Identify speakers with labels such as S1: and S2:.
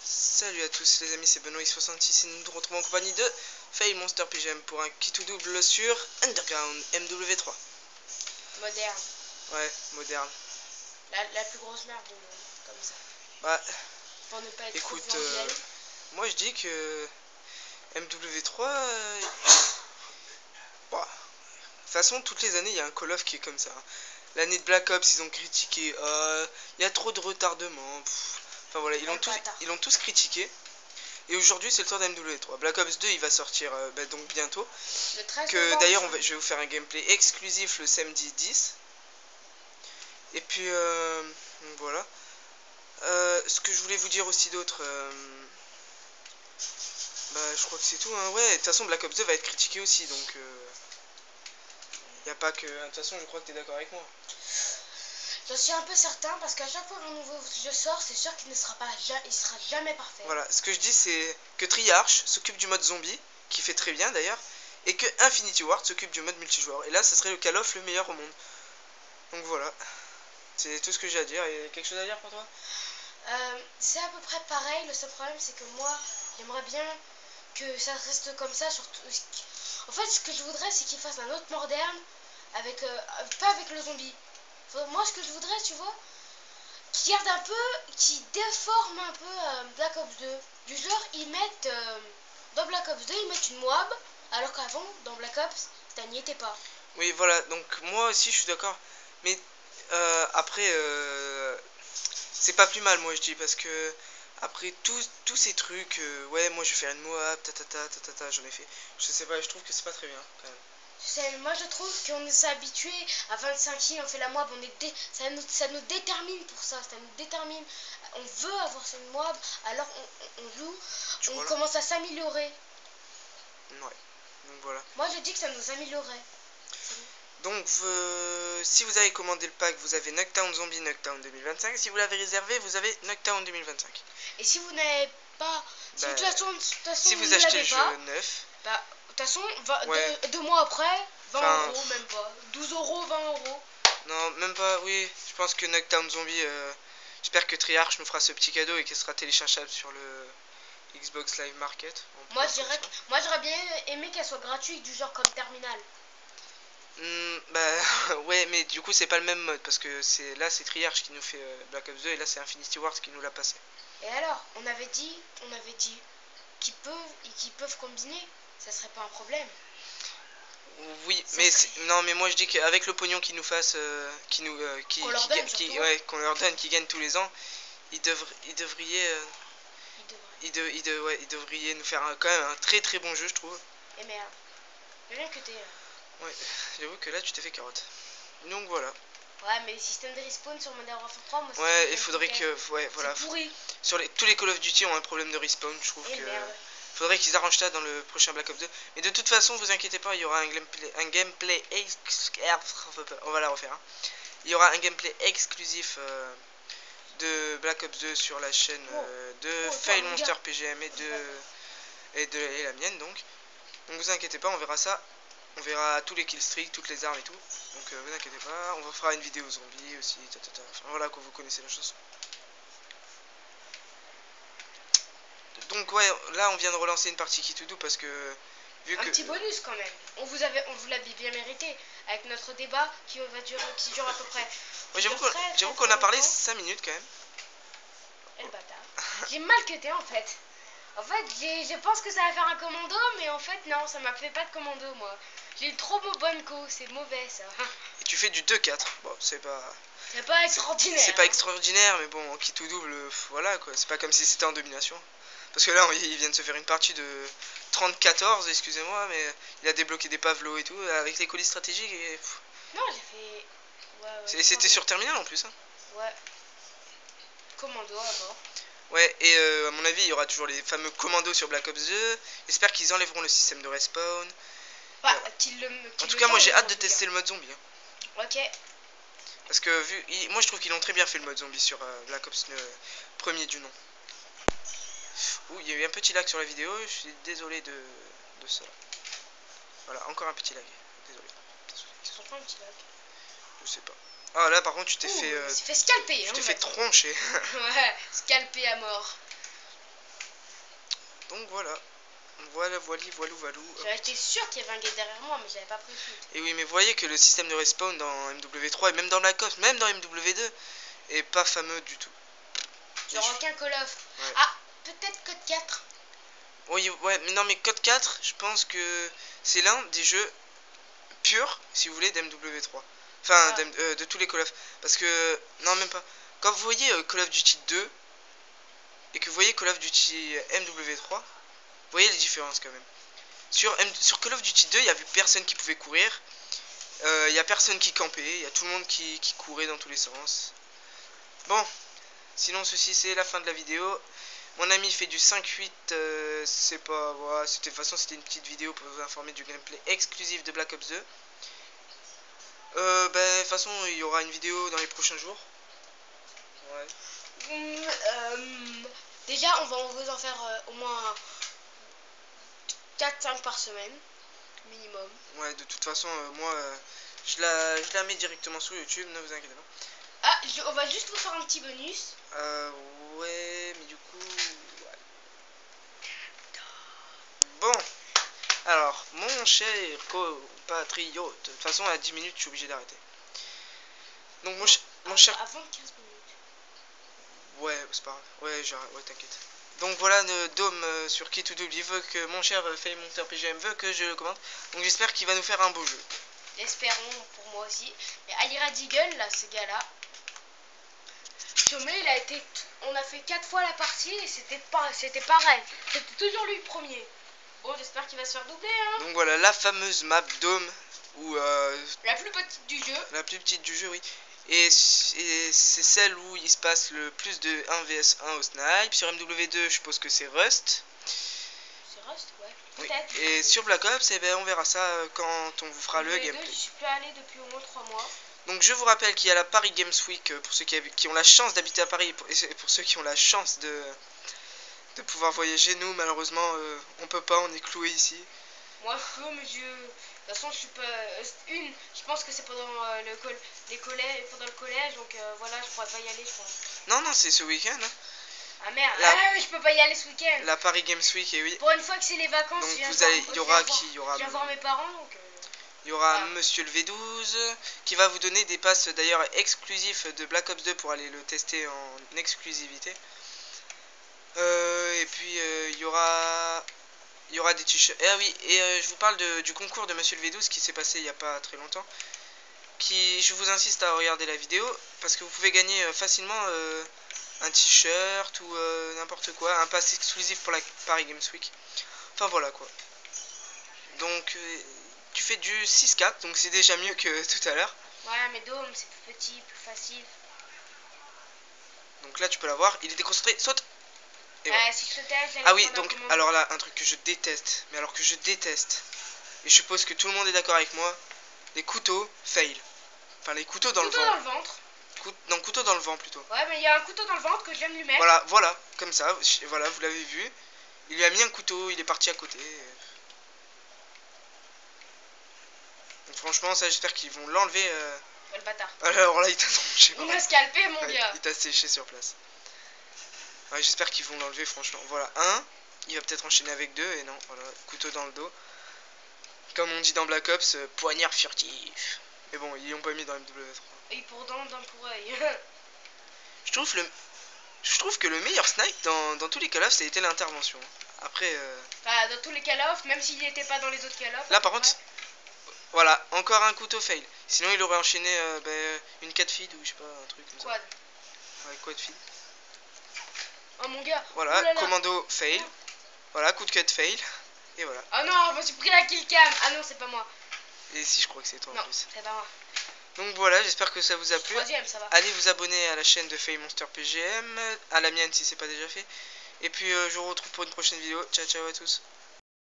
S1: Salut à tous les amis, c'est Benoît X66 et nous nous retrouvons en compagnie de Fail Monster PGM pour un kit ou double sur Underground MW3.
S2: Moderne.
S1: Ouais, moderne.
S2: La plus grosse merde du monde, comme ça.
S1: Bah,
S2: pour ne pas être
S1: écoute,
S2: trop flanguel.
S1: moi je dis que MW3, bah, de toute façon, toutes les années il y a un Call of qui est comme ça. L'année de Black Ops, ils ont critiqué, il y a trop de retardement. Enfin voilà, ils l'ont tous critiqué. Et aujourd'hui, c'est le tour d'MW3. Black Ops 2, il va sortir donc bientôt.
S2: Le 13
S1: Que
S2: novembre,
S1: d'ailleurs, je vais vous faire un gameplay exclusif le samedi 10. Et puis, voilà. Ce que je voulais vous dire aussi d'autre, je crois que c'est tout. Hein. Ouais, de toute façon, Black Ops 2 va être critiqué aussi. Donc, il n'y a pas que. De toute façon, je crois que tu es d'accord avec moi.
S2: Je suis un peu certain parce qu'à chaque fois qu'un nouveau jeu sort, c'est sûr qu'il ne sera pas, il sera jamais parfait.
S1: Voilà, ce que je dis, c'est que Treyarch s'occupe du mode zombie, qui fait très bien d'ailleurs, et que Infinity Ward s'occupe du mode multijoueur. Et là, ça serait le Call of le meilleur au monde. Donc voilà, c'est tout ce que j'ai à dire. Et quelque chose à dire pour toi?
S2: C'est à peu près pareil. Le seul problème, c'est que moi, j'aimerais bien que ça reste comme ça. Surtout, en fait, ce que je voudrais, c'est qu'il fasse un autre moderne, avec, pas avec le zombie. Moi, ce que je voudrais, tu vois, qui garde un peu, qui déforme un peu Black Ops 2. Du genre, ils mettent dans Black Ops 2, ils mettent une Moab, alors qu'avant, dans Black Ops, ça n'y était pas.
S1: Oui, voilà, donc moi aussi je suis d'accord. Mais après, c'est pas plus mal, moi je dis, parce que après tous ces trucs, ouais, moi je vais faire une Moab, j'en ai fait. Je sais pas, je trouve que c'est pas très bien quand même.
S2: Moi je trouve qu'on s'est habitué à 25 kills, on fait la Moab, ça nous détermine pour ça, ça nous détermine. On veut avoir cette Moab, alors on joue, on commence à s'améliorer.
S1: Ouais, donc voilà.
S2: Moi je dis que ça nous améliorerait.
S1: Donc si vous avez commandé le pack, vous avez Knockdown Zombie Knockdown 2025. Si vous l'avez réservé, vous avez Knockdown 2025.
S2: Et si vous n'avez pas, si, de toute façon,
S1: si vous achetez le jeu neuf,
S2: de toute façon, deux mois après, 20 euros, même pas. 12 euros, 20 euros.
S1: Non, même pas, oui. Je pense que Knockdown Zombie, j'espère que Treyarch nous fera ce petit cadeau et qu'il sera téléchargeable sur le Xbox Live Market.
S2: Moi, j'aurais bien aimé qu'elle soit gratuite, du genre comme Terminal.
S1: Ouais, mais du coup, c'est pas le même mode parce que là, c'est Treyarch qui nous fait Black Ops 2 et là, c'est Infinity Ward qui nous l'a passé.
S2: Et alors, on avait dit qu'ils peuvent combiner, ça serait pas un problème.
S1: Oui, mais non, mais moi je dis qu'avec le pognon qu'ils nous fassent, qu'on leur donne, qu'ils gagnent tous les ans, ils devraient nous faire quand même un très très bon jeu, je trouve.
S2: Et merde, rien que t'es.
S1: Ouais, j'avoue que là tu t'es fait carotte. Donc voilà.
S2: Ouais, mais le système de respawn sur Modern Warfare 3, moi
S1: ouais, il faudrait que. Ouais, voilà.
S2: C'est pourri.
S1: Tous les Call of Duty ont un problème de respawn, je trouve. Faudrait qu'ils arrangent ça dans le prochain Black Ops 2. Mais de toute façon, vous inquiétez pas, il y aura un gameplay on va la refaire. Hein. Il y aura un gameplay exclusif de Black Ops 2 sur la chaîne de Fail Monster PGM et la mienne donc. Donc vous inquiétez pas, on verra ça. On verra tous les killstreaks, toutes les armes et tout. Donc vous inquiétez pas, on vous fera une vidéo zombie aussi. Enfin, voilà quoi, vous connaissez la chanson. Donc ouais, là on vient de relancer une partie qui tout doux parce que
S2: vu que petit bonus quand même. On vous l'avait bien mérité avec notre débat qui dure à peu près.
S1: Ouais, j'avoue qu'on a parlé 5 minutes quand même.
S2: Et le bâtard. J'ai mal cuté en fait. En fait, je pense que ça va faire un commando, mais en fait non, ça m'a fait pas de commando moi. J'ai eu trop bonne co, c'est mauvais ça.
S1: Et tu fais du 2-4. Bon, c'est pas
S2: extraordinaire.
S1: C'est pas extraordinaire, mais bon, en kit ou double, voilà quoi. C'est pas comme si c'était en domination. Parce que là, il vient de se faire une partie de 30-14, excusez-moi, mais il a débloqué des pavelots et tout, avec les colis stratégiques et...
S2: Non, j'ai fait... Ouais,
S1: c'était sur Terminal en plus, hein.
S2: Ouais. Commando à mort.
S1: Ouais, et à mon avis, il y aura toujours les fameux commandos sur Black Ops 2. J'espère qu'ils enlèveront le système de respawn. En tout cas, moi j'ai hâte de tester le mode zombie. Hein.
S2: Ok.
S1: Parce que moi je trouve qu'ils ont très bien fait le mode zombie sur Black Ops premier du nom. Ouh, il y a eu un petit lag sur la vidéo, je suis désolé de ça. Voilà, encore un petit lag. Désolé.
S2: Pourquoi un petit lag?
S1: Je sais pas. Ah là par contre tu t'es fait...
S2: fait scalper.
S1: Tu t'es fait troncher.
S2: Ouais, scalper à mort.
S1: Donc voilà. Voilà, voilou.
S2: J'avais été sûr qu'il y avait un gars derrière moi, mais j'avais pas pris le foot.
S1: Et oui, mais vous voyez que le système de respawn dans MW3 et même dans Black Ops, même dans MW2, est pas fameux du tout.
S2: Genre aucun Call of.
S1: Ouais.
S2: Ah, peut-être Code 4.
S1: Oui, ouais, mais non, mais Code 4, je pense que c'est l'un des jeux purs, si vous voulez, d'MW3. Enfin, de tous les Call of. Parce que, non, même pas. Quand vous voyez Call of Duty 2 et que vous voyez Call of Duty MW3, vous voyez les différences quand même. Sur Call of Duty 2, il n'y a plus personne qui pouvait courir. Il n'y a personne qui campait. Il y a tout le monde qui courait dans tous les sens. Bon, sinon ceci c'est la fin de la vidéo. Mon ami fait du 5-8, c'est pas... Voilà, de toute façon c'était une petite vidéo pour vous informer du gameplay exclusif de Black Ops 2. De toute façon il y aura une vidéo dans les prochains jours. Ouais.
S2: Déjà on va vous en faire au moins 4-5 par semaine, minimum.
S1: Ouais, de toute façon moi je la mets directement sur YouTube, ne vous inquiétez pas.
S2: Ah, on va juste vous faire un petit bonus.
S1: Ouais, mais du coup... Ouais. Bon, alors, mon cher compatriote, de toute façon à 10 minutes je suis obligé d'arrêter. Donc mon cher...
S2: Avant 15 minutes.
S1: Ouais, c'est pas grave. Ouais, t'inquiète. Donc voilà, Dome sur Key to Double, il veut que mon cher Monster PGM veut que je le commente. Donc j'espère qu'il va nous faire un beau jeu.
S2: Espérons pour moi aussi. Mais Alira Deagle, là, ce gars-là, Chomé, on a fait 4 fois la partie et c'était pareil. C'était toujours lui le premier. Bon, j'espère qu'il va se faire doubler, hein.
S1: Donc voilà, la fameuse map Dome, où...
S2: la plus petite du jeu.
S1: La plus petite du jeu, oui. Et c'est celle où il se passe le plus de 1 vs 1 au snipe. Sur MW2, je suppose que c'est Rust.
S2: C'est Rust, ouais.
S1: Oui.
S2: Peut-être.
S1: Et sur Black Ops, eh ben, on verra ça quand on vous fera le gameplay.
S2: Je suis plus allé depuis au moins 3 mois.
S1: Donc je vous rappelle qu'il y a la Paris Games Week pour ceux qui ont la chance d'habiter à Paris et pour ceux qui ont la chance de pouvoir voyager. Nous, malheureusement, on peut pas, on est cloués ici.
S2: Moi, je peux, mais de toute façon, je suis pas... je pense que c'est pendant pendant le collège, donc voilà, je pourrais pas y aller, je pense.
S1: Non, c'est ce week-end. Hein.
S2: Ah merde, mais je peux pas y aller ce week-end.
S1: La Paris Games Week, et oui.
S2: Pour une fois que c'est les vacances,
S1: donc
S2: il
S1: y aura qui? Il y aura...
S2: Je viens voir mes parents, donc...
S1: Il y aura Monsieur le V12 qui va vous donner des passes d'ailleurs exclusifs de Black Ops 2 pour aller le tester en exclusivité. Et puis il y aura des t-shirts. Ah oui, et je vous parle du concours de Monsieur le V12 qui s'est passé il n'y a pas très longtemps. Je vous insiste à regarder la vidéo parce que vous pouvez gagner facilement un t-shirt ou n'importe quoi, un pass exclusif pour la Paris Games Week. Enfin voilà quoi. Donc tu fais du 6-4, donc c'est déjà mieux que tout à l'heure.
S2: Ouais, mais Dome, c'est plus petit, plus facile.
S1: Donc là, tu peux l'avoir. Il est déconcentré. Saute. Et voilà.
S2: Si je sautais,
S1: ah oui, donc, alors là, un truc que je déteste. Mais alors que je déteste. Et je suppose que tout le monde est d'accord avec moi. Les couteaux fail. Enfin, les couteaux dans le vent.
S2: Couteau dans le ventre.
S1: Non, couteau dans le vent plutôt.
S2: Ouais, mais il y a un couteau dans le ventre que je viens de lui mettre.
S1: Voilà, comme ça. Voilà, vous l'avez vu. Il lui a mis un couteau, il est parti à côté. Donc franchement, ça j'espère qu'ils vont l'enlever.
S2: Le bâtard.
S1: Alors là, il t'a tronché.
S2: Il m'a scalpé, mon gars.
S1: Il t'a séché sur place. Ouais, j'espère qu'ils vont l'enlever, franchement. Voilà, un. Il va peut-être enchaîner avec deux. Et non, voilà, couteau dans le dos. Comme on dit dans Black Ops, poignard furtif. Mais bon, ils l'ont pas mis dans MW3.
S2: Et pour dents, dents pour œil.
S1: Je trouve que le meilleur snipe dans tous les Call of, ça a été l'intervention. Après...
S2: dans tous les Call of, même s'il n'était pas dans les autres Call of.
S1: Là, par contre... Voilà, encore un couteau fail. Sinon, il aurait enchaîné une 4 feed ou je sais pas, un truc comme ça.
S2: Quad.
S1: Ouais, quad feed.
S2: Oh mon gars.
S1: Voilà, oulala. Commando fail. Voilà, coup de cut fail. Et voilà.
S2: Oh non, je me suis pris la kill cam. Ah non, c'est pas moi.
S1: Et si, je crois que c'est toi en plus.
S2: C'est pas moi.
S1: Donc voilà, j'espère que ça vous a plu.
S2: Troisième, ça va.
S1: Allez vous abonner à la chaîne de Faye Monster PGM, à la mienne si c'est pas déjà fait. Et puis je vous retrouve pour une prochaine vidéo. Ciao ciao à tous.